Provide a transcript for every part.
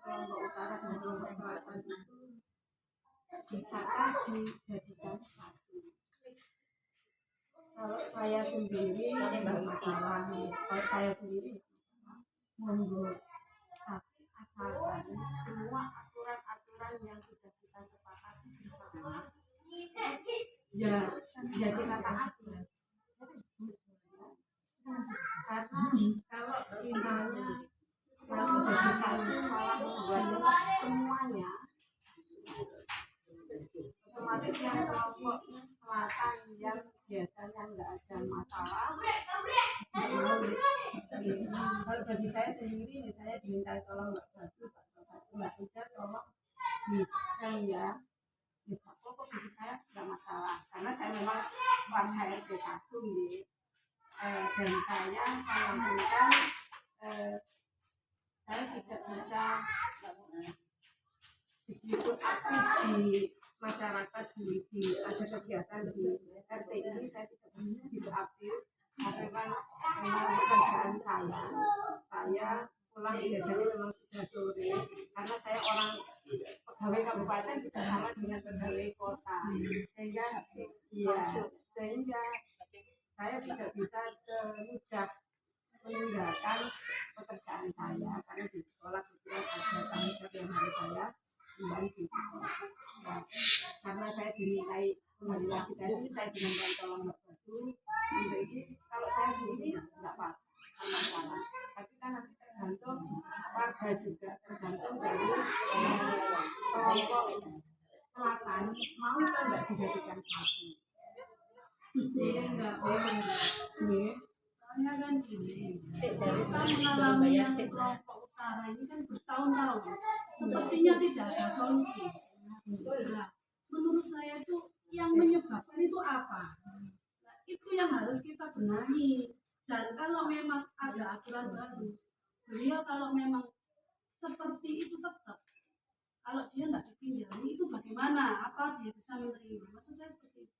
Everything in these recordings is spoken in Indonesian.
kelompok utara dan kelompok selatan itu bisakah dijadikan satu? Kalau saya sendiri nggak masalah, kalau saya sendiri monggo, tapi asalkan semua aturan-aturan yang sudah kita sepakati bersama ya kita taati. Karena kalau misalnya kalau jadi satu malah membuat semuanya otomatis yang kelompok selatan yang biasanya nggak ada masalah. Kalau bagi saya sendiri, misalnya diminta tolong nggak baju, nggak bisa tolong bisa ya, kok bagi saya nggak masalah, karena saya memang warga RT 1 nih, dan saya menyampaikan saya tidak bisa ikut aktif di masyarakat di ada kegiatan di RT ini, saya tidak begitu aktif karena memang pekerjaan saya pulang biasanya memang sudah sore, karena saya orang pegawai kabupaten tidak sama dengan pegawai kota, sehingga saya tidak bisa semudah meninggalkan pekerjaan saya, karena di sekolah kebetulan ada tanggung jawab yang harus saya membantu. Karena saya dimintai kembali lagi tadi, saya diminta tolong mbak baju untuk ini. Kalau saya sendiri nggak apa-apa, tapi kan nanti tergantung warga juga, tergantung dari kelompok selatan mau kan nggak dijadikan satu. Iya nggak boleh. Soalnya kan gini, kita mengalami yang kelompok utara ini kan bertahun-tahun, sepertinya tidak ada solusi. Nah, menurut saya itu yang menyebabkan itu apa? Nah, itu yang harus kita benahi. Dan kalau memang ada aturan baru, beliau kalau memang seperti itu tetap, kalau dia nggak dipinjami itu bagaimana? Apa dia bisa menerima? Maksud saya seperti itu.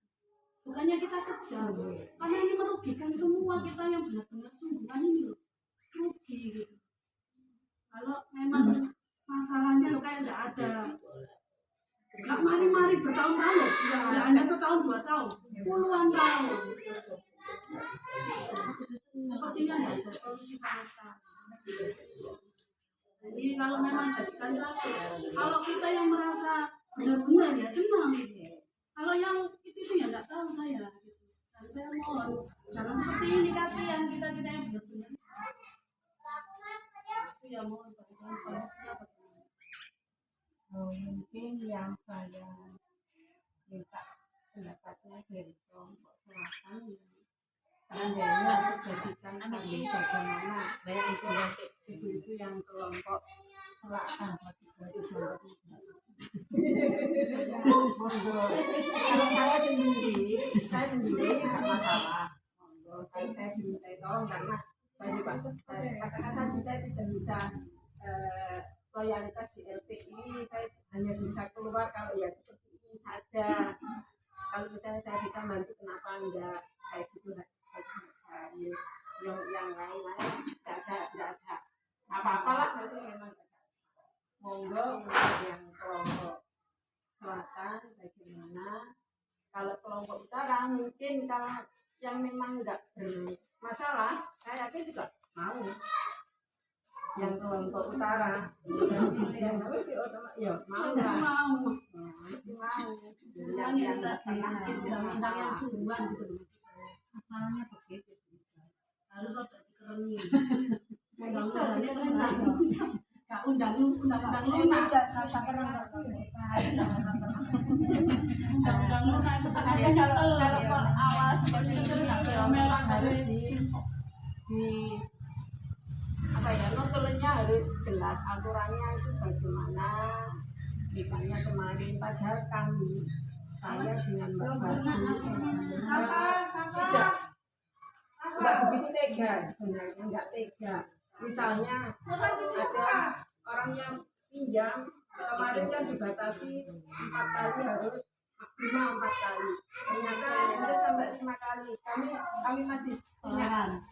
Bukannya kita kejam, karena ini merugikan semua kita yang benar-benar sungguhan ini loh, rugi gitu. Kalau memang masalahnya lo kayak nggak ada, nggak mari-mari bertahun-tahun, nggak hanya setahun 2 tahun, puluhan tahun. Sepertinya nggak ada solusi sama sekali. Jadi kalau memang jadikan satu, kalau kita yang merasa benar-benar ya senang. Kalau yang itu ya nggak tahu saya. Dan saya mohon jangan seperti ini, kasihan kita yang benar-benar. Itu ya mohon berikan solusinya bagaimana. Mungkin yang saya minta pendapatnya dari kelompok selatan, seandainya jadikan satu bagaimana ibu-ibu yang kelompok selatan monggo. Kalau saya sendiri nggak masalah, monggo. Saya dimintai tolong karena kata-kata saya tidak bisa loyalitas di RT ini, saya hanya bisa keluar kalau ya seperti ini saja. Kalau misalnya saya bisa bantu, kenapa enggak kayak gitu? Yang lain-lain tidak ada apa-apalah, saya memang monggo untuk yang kelompok selatan bagaimana. Kalau kelompok utara mungkin kalau yang memang enggak bermasalah, saya yakin juga mau. Yang kelompok utara yang harus ya mau yang undang-undang yang sungguhan gitu, masalahnya begitu harus rotok dikerengi undang-undangnya tentang gak undang-undang lunak undang-undang lunak itu saja kalau awal seperti itu memang harus di apa ya, notulennya harus jelas, aturannya itu bagaimana. Misalnya kemarin padahal saya dengan Mbak Baju tidak begitu tega sebenarnya, nggak tega Misalnya ada orang yang pinjam kemarin kan dibatasi 4 kali harus maksimal 4 kali. Ternyata itu sampai 5 kali. Kami masih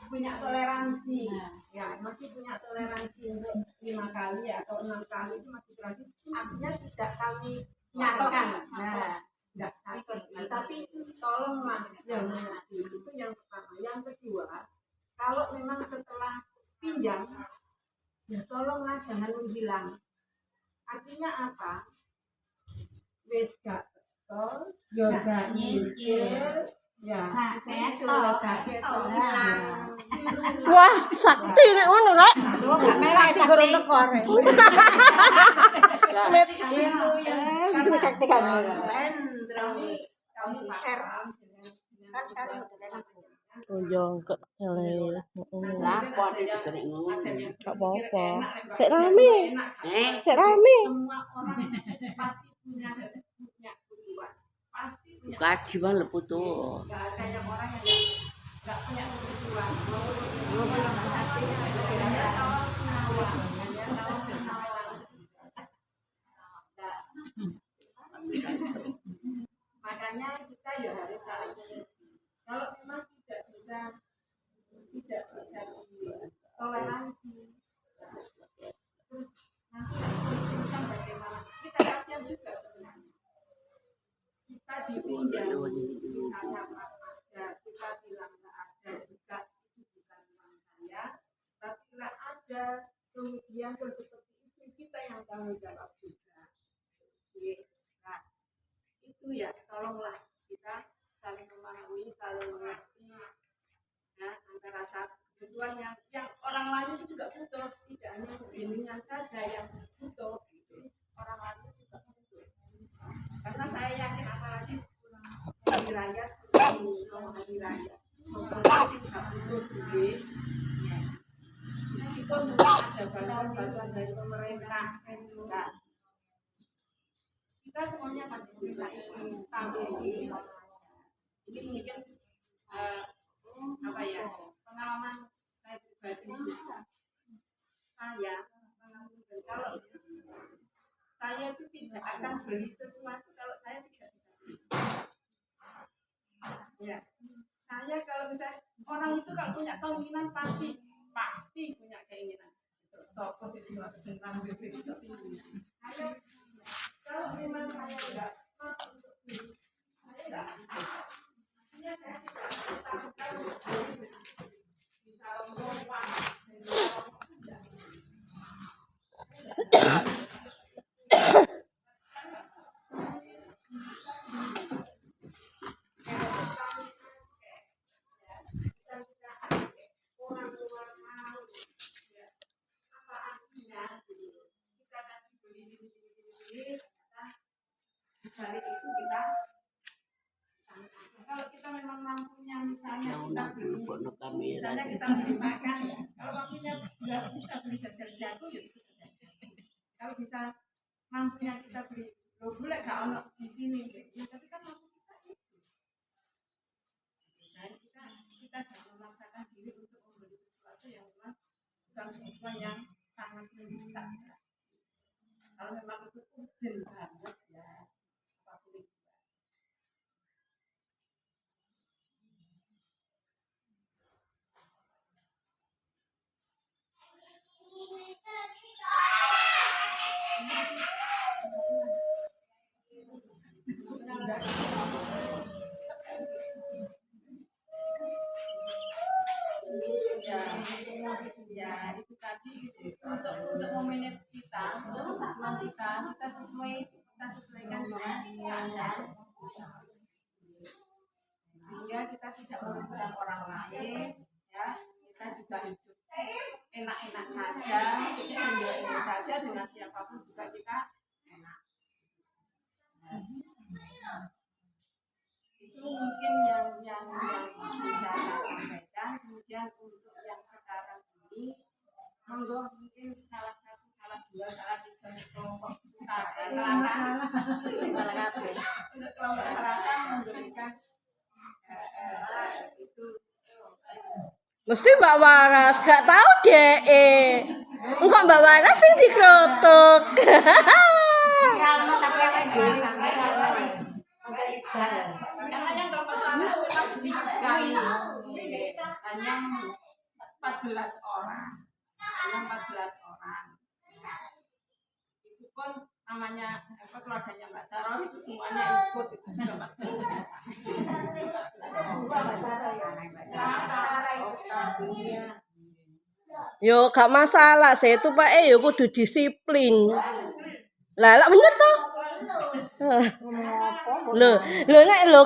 punya toleransi. Ya, masih punya toleransi untuk 5 kali atau 6 kali itu masih toleransi. Artinya tidak kami nyatakan. Nah, enggak sakit. Tapi tolonglah yang mengerti. Itu yang pertama. Yang kedua, kalau memang setelah pinjam, ya tolonglah jangan menghilang. Artinya apa? Wis gak betul, yo gak nyicil, ya gak ketok. Wah, sakti nek ngono rek. Gak merah sakti. Itu yang Itu sakti kan. kami paham. Kan sekarang udah enak. Yo kok tele. Lapor itu kena ngomong. Gak apa-apa. Sik rame. Sik rame. Semua orang pasti punya kebutuhan. Pasti punya. Kaji bang leput tuh. Gak ada yang orang yang gak punya kebutuhan. Mau yang sehatinya hanya sawang senawang, hanya sawang senawang. Makanya kita ya harus saling mengerti. Kalau memang tidak bisa ditoleransi, terus nanti terus-terusan bagaimana? Kita kasihan juga sebenarnya. Kita dipinjam, misalnya pas ada, kita bilang nggak ada juga, itu bukan uang saya, tapi bila ada, kemudian terus seperti itu kita yang tanggung jawab juga. Nah, itu ya, tolonglah kita saling memahami, saling mengerti, ya, antara satu kebutuhan yang orang lain itu juga butuh, tidak hanya bimbingan saja yang butuh, itu orang lain juga butuh. Karena saya yakin apalagi hari raya seperti hari raya, semua sih nggak butuh duit. Meskipun ada bantuan dari pemerintah, enggak. Kita semuanya pasti bisa ini mungkin apa ya, pengalaman saya pribadi juga. Saya kalau saya itu tidak akan beli sesuatu kalau saya tidak bisa beli. Ya, saya kalau misalnya orang itu kalau punya keinginan pasti punya keinginan. So posisi tentang BB itu saya kalau memang saya tidak mampu untuk beli, saya tidak akan. Artinya saya tidak akan bisa menumpang balik itu kita kalau kita memang mampunya misalnya kita beli misalnya kita beli makan ya. Kalau mampunya nggak bisa beli jajan jago ya kalau bisa mampunya kita beli boleh nggak ono di sini ya, tapi kan mampu kita itu nah, kita jangan memaksakan diri untuk membeli sesuatu yang memang bukan kebutuhan yang sangat mendesak ya. Kalau memang itu urgent banget ya apapun itu. Ya itu tadi gitu. Untuk memanage kita, kebutuhan kita sesuaikan dengan keadaan sehingga kita tidak merugikan orang lain, ya kita juga hidup enak-enak saja, enjoy saja dengan siapapun juga kita enak. Itu mungkin yang bisa saya sampaikan. Kemudian untuk yang sekarang ini monggo mungkin salah dua salah tiga kelompok selatan untuk kelompok selatan memberikan itu Mesti Mbak Waras gak tahu deh. Engkau Mbak Waras sing dikrotok. Yang kalau pasangan itu memang sedikit sekali. Hanya 14 orang. Hanya 14 orang. Itu pun namanya keluarganya Mbak Sarah itu semuanya ikut itu sudah pasti. Yo gak masalah, saya itu Pak yo kudu disiplin. Lah bener toh? Lho, nek lho